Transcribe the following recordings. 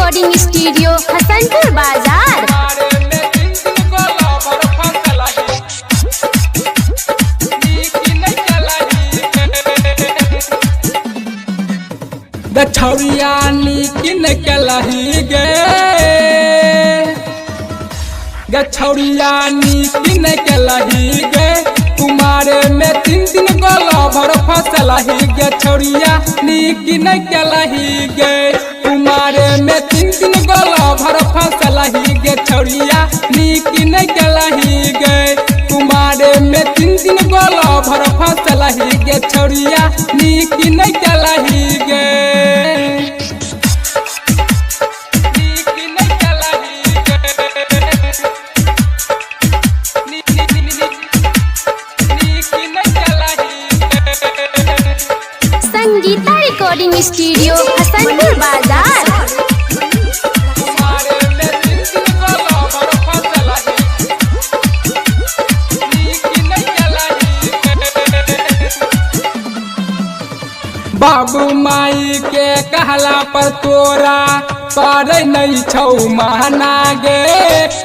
Recording studio Hasanpur बाजार। गछौरिया नीकिन कलही गे गछौरिया नीकिन कलही गे कुमारे में तीन तीन गोला भर फसलही गछौरिया नीकिन कलही गे कुमारे में तीन तीन गोला भर फसलही गछौरिया नीकिन कलही गे कुमारे में तीन तीन गोला भर फसलही गछौरिया नीकिन कलही गे संगीता रिकॉर्डिंग स्टूडियो हसनपुर बाजार। बाबू माई के कहला पर तोरा करे नहीं छौ महना गे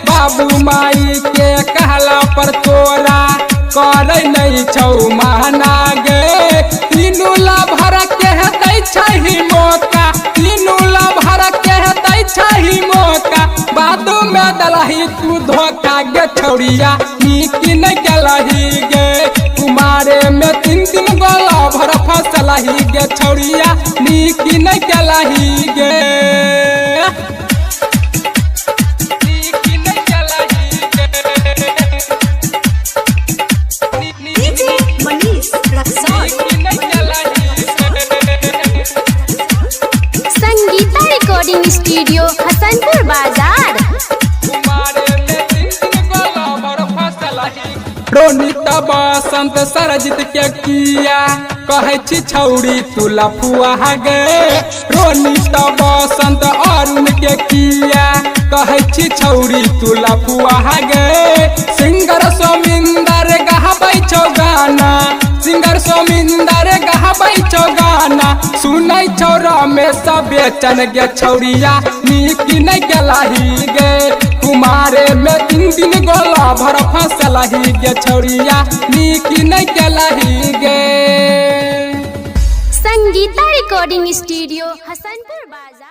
बाबू माई के कहला पर तोरा करे नहीं छौ महना गे तीनू ला भर के हेतै छही मौका तीनू ला भर के हेतै छही मौका बादू में दलही तू धोखा गे छौरिया नीक नहीं गलही गे कुमारे में तीन तीन गोला भर फसलही गे छौरिया नीक नहीं गलही गे संगीता रिकॉर्डिंग स्टूडियो हसनपुर बाजार। रोनित बसंत सरजित के किया कहे छी छौरी तू लफुआ गे रोनित बसंत अरुण के किया कहे छी छौरी तू लफुआ गे सिंगर सोमिंदर गहबै छौ गाना सिंगर सोमिंदर गहबै छौ गाना सुनै छौ रमेश बेचन गे छौरिया नीक नहीं गलही गे कुमारे में तीन तीन गोला भर फसलही गे छौरिया नीक नहीं गलही गे। संगीता रिकॉर्डिंग स्टूडियो हसनपुर बाजार।